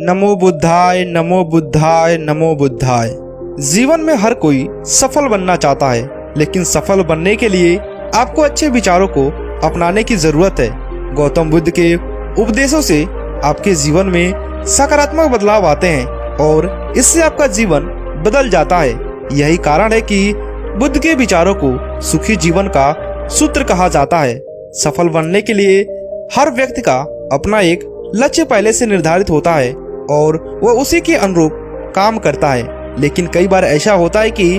नमो बुद्धाय नमो बुद्धाय नमो बुद्धाय। जीवन में हर कोई सफल बनना चाहता है, लेकिन सफल बनने के लिए आपको अच्छे विचारों को अपनाने की जरूरत है। गौतम बुद्ध के उपदेशों से आपके जीवन में सकारात्मक बदलाव आते हैं और इससे आपका जीवन बदल जाता है। यही कारण है कि बुद्ध के विचारों को सुखी जीवन का सूत्र कहा जाता है। सफल बनने के लिए हर व्यक्ति का अपना एक लक्ष्य पहले से निर्धारित होता है और वह उसी के अनुरूप काम करता है। लेकिन कई बार ऐसा होता है कि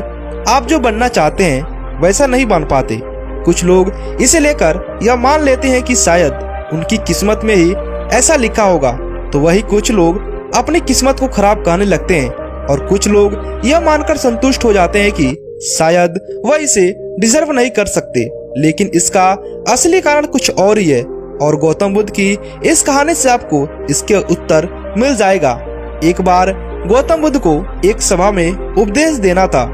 आप जो बनना चाहते हैं वैसा नहीं बन पाते। कुछ लोग इसे लेकर यह मान लेते हैं कि शायद उनकी किस्मत में ही ऐसा लिखा होगा, तो वही कुछ लोग अपनी किस्मत को खराब कहने लगते हैं और कुछ लोग यह मानकर संतुष्ट हो जाते हैं कि शायद वह इसे डिजर्व नहीं कर सकते। लेकिन इसका असली कारण कुछ और ही है और गौतम बुद्ध की इस कहानी से आपको इसके उत्तर मिल जाएगा। एक बार गौतम बुद्ध को एक सभा में उपदेश देना था।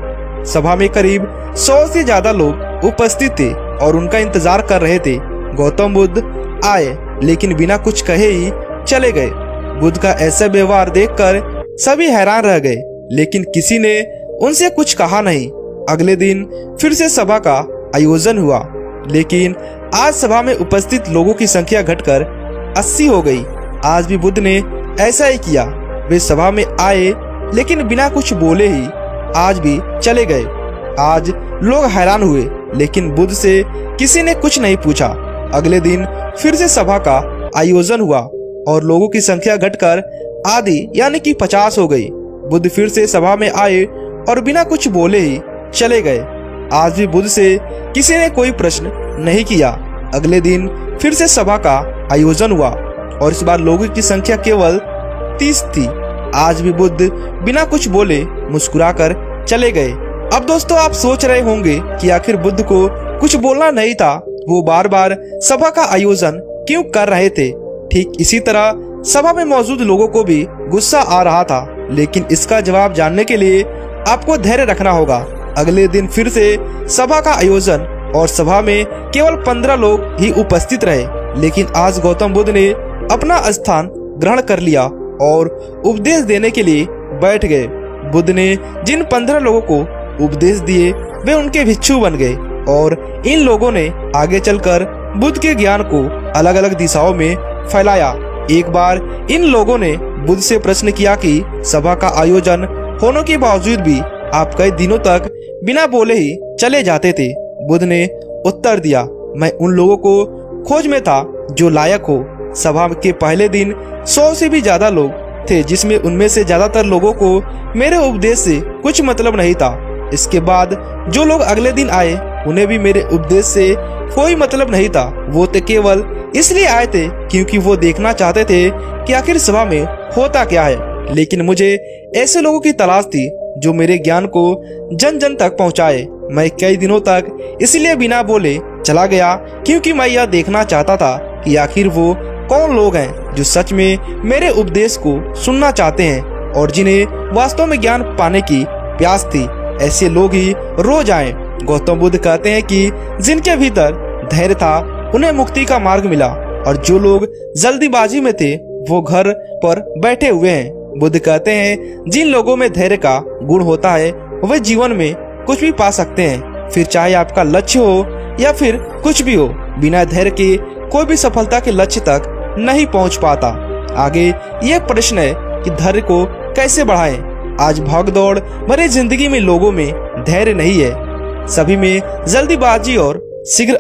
सभा में करीब 100 से ज्यादा लोग उपस्थित थे और उनका इंतजार कर रहे थे। गौतम बुद्ध आए लेकिन बिना कुछ कहे ही चले गए। बुद्ध का ऐसा व्यवहार देखकर सभी हैरान रह गए, लेकिन किसी ने उनसे कुछ कहा नहीं। अगले दिन फिर से सभा का आयोजन हुआ, लेकिन आज सभा में उपस्थित लोगों की संख्या घटकर 80 हो गई। आज भी बुद्ध ने ऐसा ही किया। वे सभा में आए लेकिन बिना कुछ बोले ही आज भी चले गए। आज लोग हैरान हुए, लेकिन बुद्ध से किसी ने कुछ नहीं पूछा। अगले दिन फिर से सभा का आयोजन हुआ और लोगों की संख्या घटकर आधी यानी कि 50 हो गई। बुद्ध फिर से सभा में आए और बिना कुछ बोले ही चले गए। आज भी बुद्ध से किसी ने कोई प्रश्न नहीं किया। अगले दिन फिर से सभा का आयोजन हुआ और इस बार लोगों की संख्या केवल 30 थी। आज भी बुद्ध बिना कुछ बोले मुस्कुराकर चले गए। अब दोस्तों, आप सोच रहे होंगे कि आखिर बुद्ध को कुछ बोलना नहीं था, वो बार बार सभा का आयोजन क्यों कर रहे थे। ठीक इसी तरह सभा में मौजूद लोगों को भी गुस्सा आ रहा था, लेकिन इसका जवाब जानने के लिए आपको धैर्य रखना होगा। अगले दिन फिर से सभा का आयोजन और सभा में केवल 15 लोग ही उपस्थित रहे, लेकिन आज गौतम बुद्ध ने अपना स्थान ग्रहण कर लिया और उपदेश देने के लिए बैठ गए। बुद्ध ने जिन 15 लोगों को उपदेश दिए वे उनके भिक्षु बन गए और इन लोगों ने आगे चलकर बुद्ध के ज्ञान को अलग अलग दिशाओं में फैलाया। एक बार इन लोगों ने बुद्ध से प्रश्न किया कि सभा का आयोजन होने के बावजूद भी आप कई दिनों तक बिना बोले ही चले जाते थे। बुद्ध ने उत्तर दिया, मैं उन लोगों को खोज में था जो लायक हो। सभा के पहले दिन 100 से भी ज्यादा लोग थे, जिसमें उनमें से ज्यादातर लोगों को मेरे उपदेश से कुछ मतलब नहीं था। इसके बाद जो लोग अगले दिन आए उन्हें भी मेरे उपदेश से कोई मतलब नहीं था। वो तो केवल इसलिए आए थे क्योंकि वो देखना चाहते थे कि आखिर सभा में होता क्या है। लेकिन मुझे ऐसे लोगों की तलाश थी जो मेरे ज्ञान को जन जन तक पहुंचाए। मैं कई दिनों तक इसलिए बिना बोले चला गया क्योंकि मैं यह देखना चाहता था कि आखिर वो कौन लोग हैं जो सच में मेरे उपदेश को सुनना चाहते हैं और जिन्हें वास्तव में ज्ञान पाने की प्यास थी। ऐसे लोग ही रोज आए। गौतम बुद्ध कहते हैं कि जिनके भीतर धैर्य था उन्हें मुक्ति का मार्ग मिला और जो लोग जल्दीबाजी में थे वो घर पर बैठे हुए हैं। बुद्ध कहते हैं जिन लोगों में धैर्य का गुण होता है वे जीवन में कुछ भी पा सकते हैं, फिर चाहे आपका लक्ष्य हो या फिर कुछ भी हो। बिना धैर्य के कोई भी सफलता के लक्ष्य तक नहीं पहुंच पाता। आगे ये प्रश्न है कि धैर्य को कैसे बढ़ाएं। आज भागदौड़ भरी जिंदगी में लोगों में धैर्य नहीं है। सभी में जल्दीबाजी और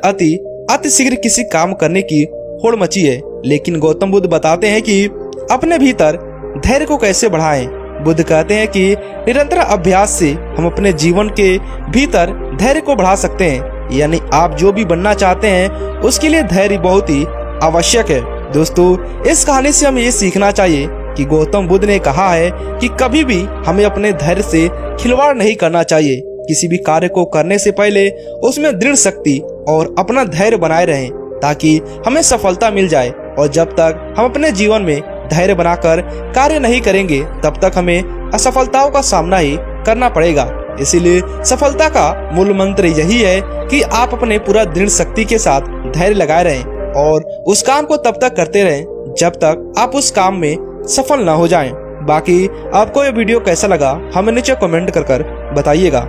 अति शीघ्र किसी काम करने की होड़ मची है। लेकिन गौतम बुद्ध बताते हैं कि अपने भीतर धैर्य को कैसे बढ़ाएं। बुद्ध कहते हैं कि निरंतर अभ्यास से हम अपने जीवन के भीतर धैर्य को बढ़ा सकते हैं। यानी आप जो भी बनना चाहते हैं उसके लिए धैर्य बहुत ही आवश्यक है। दोस्तों, इस कहानी से हमें ये सीखना चाहिए कि गौतम बुद्ध ने कहा है कि कभी भी हमें अपने धैर्य से खिलवाड़ नहीं करना चाहिए। किसी भी कार्य को करने से पहले उसमें दृढ़ शक्ति और अपना धैर्य बनाए रहें ताकि हमें सफलता मिल जाए। और जब तक हम अपने जीवन में धैर्य बनाकर कार्य नहीं करेंगे तब तक हमें असफलताओं का सामना ही करना पड़ेगा। इसीलिए सफलता का मूल मंत्र यही है कि आप अपने पूरा दृढ़ शक्ति के साथ धैर्य लगाए रहें और उस काम को तब तक करते रहें जब तक आप उस काम में सफल ना हो जाएं। बाकी आपको ये वीडियो कैसा लगा हमें नीचे कमेंट कर बताइएगा।